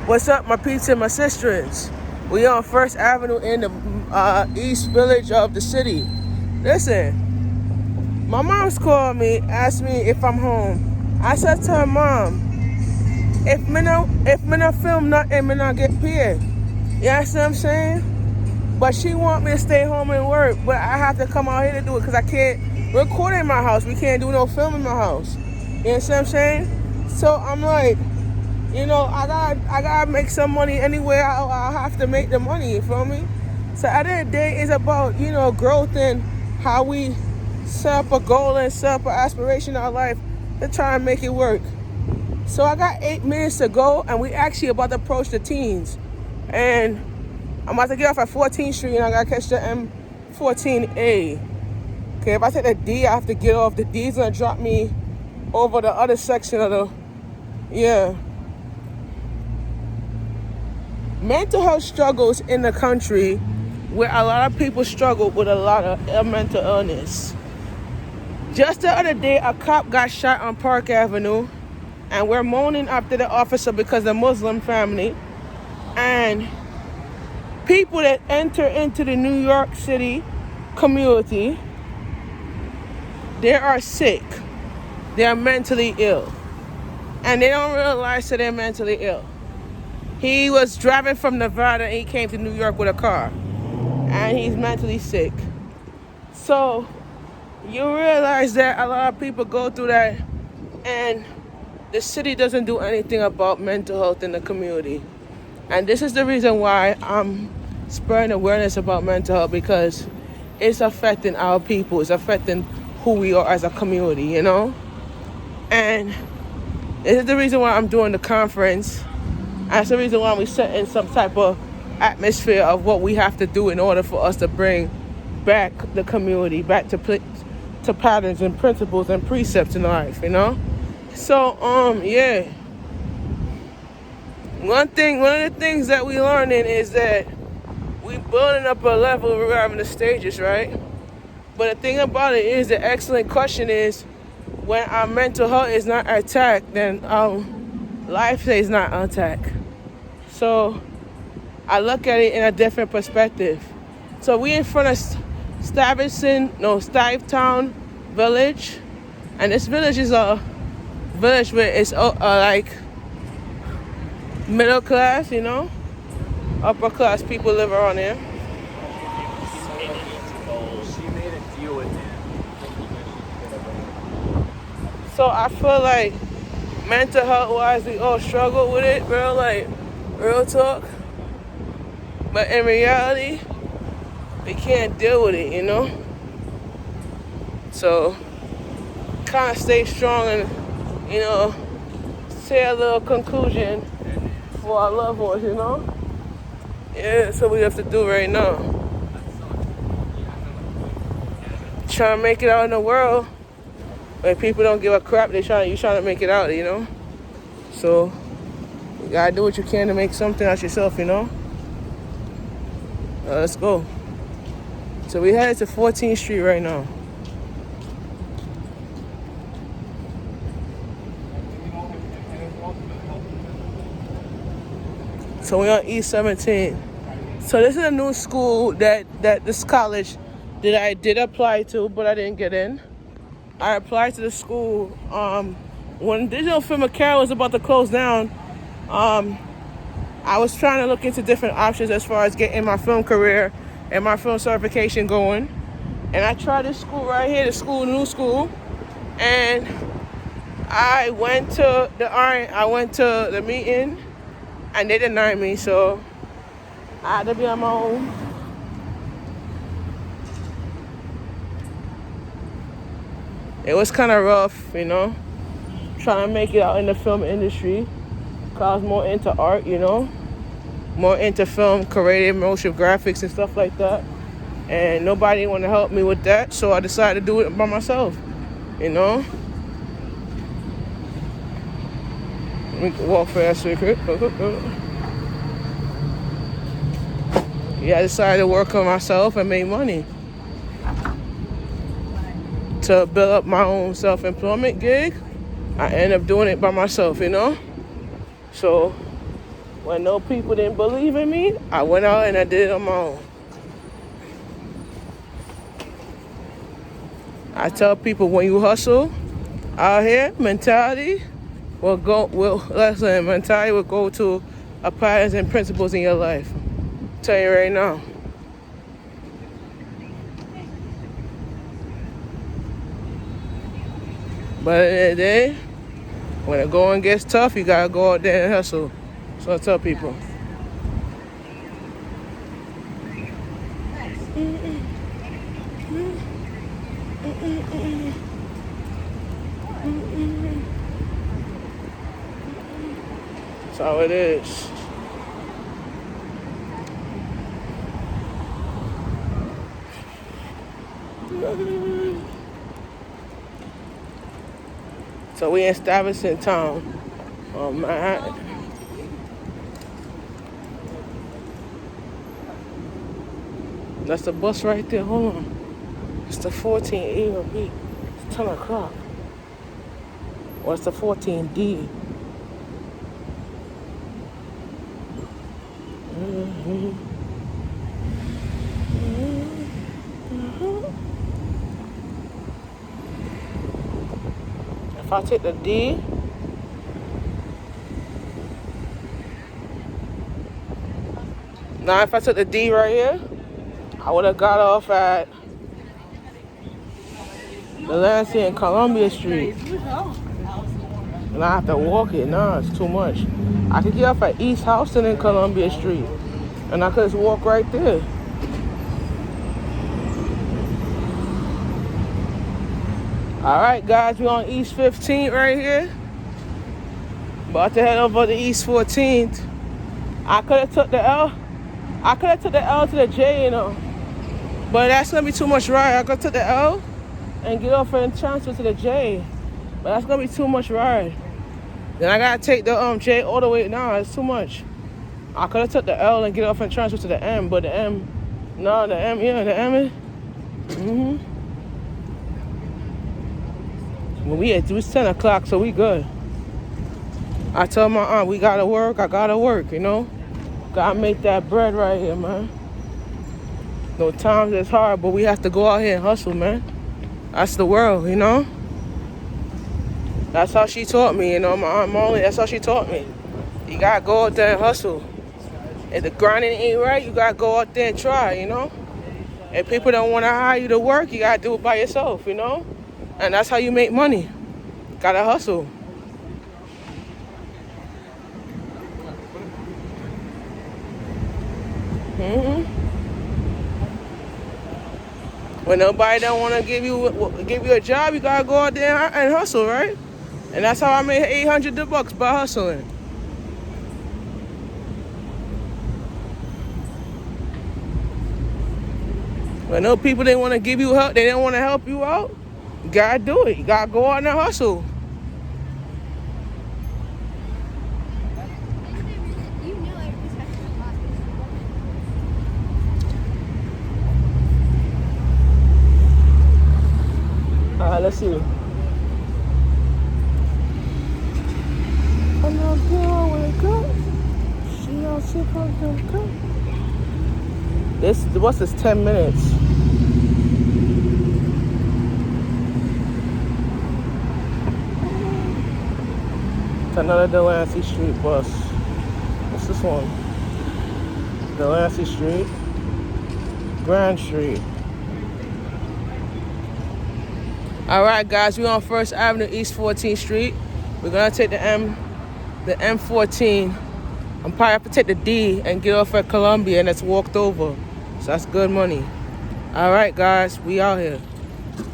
What's up, my peeps and my sisters? We on First Avenue in the East Village of the city. Listen, my mom's called me, asked me if I'm home. I said to her, Mom, if me no film nothing, me not get paid. You understand what I'm saying? But she want me to stay home and work, but I have to come out here to do it because I can't record in my house. We can't do no film in my house. You understand what I'm saying? So I'm like, I gotta make some money anywhere. I have to make the money. You feel me? So at the end of the day, it's about growth and how we set up a goal and set up an aspiration in our life to try and make it work. So I got 8 minutes to go, and we actually about to approach the teens. And I'm about to get off at 14th Street, and I gotta catch the M14A. Okay, if I take the D, I have to get off. The D's gonna drop me over the other section of the mental health struggles in the country, where a lot of people struggle with a lot of mental illness. Just the other day, a cop got shot on Park Avenue, and we're moaning after the officer because the Muslim family and people that enter into the New York City community, they are sick. They are mentally ill. And they don't realize that they're mentally ill. He was driving from Nevada and he came to New York with a car. And he's mentally sick. So you realize that a lot of people go through that, and the city doesn't do anything about mental health in the community. And this is the reason why I'm spreading awareness about mental health, because it's affecting our people. It's affecting who we are as a community, And this is the reason why I'm doing the conference. That's the reason why we're setting some type of atmosphere of what we have to do in order for us to bring back the community, back to patterns and principles and precepts in life, So, One of the things that we learning is that we building up a level, we're having the stages, right? But the thing about it is, the excellent question is, when our mental health is not attacked, then our life is not attacked. So I look at it in a different perspective. So we in front of Stuyvesant Village, and this village is a village where it's like middle class, upper class people live around here. So I feel like mental health wise, we all struggle with it, bro, like real talk. But in reality, we can't deal with it, So kind of stay strong and, say a little conclusion for our loved ones, Yeah, that's what we have to do right now. Trying to make it out in the world. When people don't give a crap, you trying to make it out, So you gotta do what you can to make something out yourself, Let's go. So we headed to 14th Street right now. So we're on East 17. So this is a new school that this college that I did apply to, but I didn't get in. I applied to the school when Digital Film Academy was about to close down. I was trying to look into different options as far as getting my film career and my film certification going. And I tried this school right here, new school. And I went to the meeting, and they denied me, so I had to be on my own. It was kind of rough, trying to make it out in the film industry. Cause I was more into art, more into film, creative motion graphics and stuff like that. And nobody wanted to help me with that, so I decided to do it by myself, Let me walk fast real quick. Yeah, I decided to work on myself and make money to build up my own self-employment gig. I ended up doing it by myself, So When no people didn't believe in me, I went out and I did it on my own. I tell people when you hustle out here, mentality will go to a patterns and principles in your life. I'm telling you right now. But at the end of the day, when the going gets tough, you gotta go out there and hustle. So I tell people. That's how it is. So we in Stuyvesant Town. Oh man. That's the bus right there. Hold on. It's the 14A or B. It's 10 o'clock. Or it's the 14D. If I take the D, now if I took the D right here, I would have got off at Delancey and Columbia Street. And I have to walk it. Nah, it's too much. I could get off at East Houston and Columbia Street. And I could just walk right there. Alright guys, we're on East 15th right here. About to head over to East 14th. I could have took the L. I could have took the L to the J, you know. But that's gonna be too much ride. I could take the L and get off and transfer to the J. But that's gonna be too much ride. Then I gotta take the J all the way. Nah, it's too much. I could have took the L and get off and transfer to the M, but the M, no, the M, yeah, the M is. Well, it's 10 o'clock, so we good. I tell my aunt, we gotta work, I gotta work, you know? Gotta make that bread right here, man. No times it's hard, but we have to go out here and hustle, man. That's the world, you know? That's how she taught me, you know, my Aunt Molly, that's how she taught me. You gotta go out there and hustle. If the grinding ain't right, you gotta go out there and try, you know? If people don't wanna hire you to work, you gotta do it by yourself, you know? And that's how you make money. Gotta hustle. When nobody don't want to give you a job, you gotta go out there and hustle, right? And that's how I made $800 by hustling. When no people they want to give you help, they don't want to help you out. You gotta do it. You gotta go out and hustle. Let's see. I'm not doing with a gun. She don't sit on the gun. What's this 10 minutes? It's another Delancey Street bus. What's this one? Delancey Street. Grand Street. Alright guys, we're on First Avenue, East 14th Street. We're gonna take the M14. I'm probably have to take the D and get off at Columbia and it's walked over. So that's good money. Alright guys, we out here.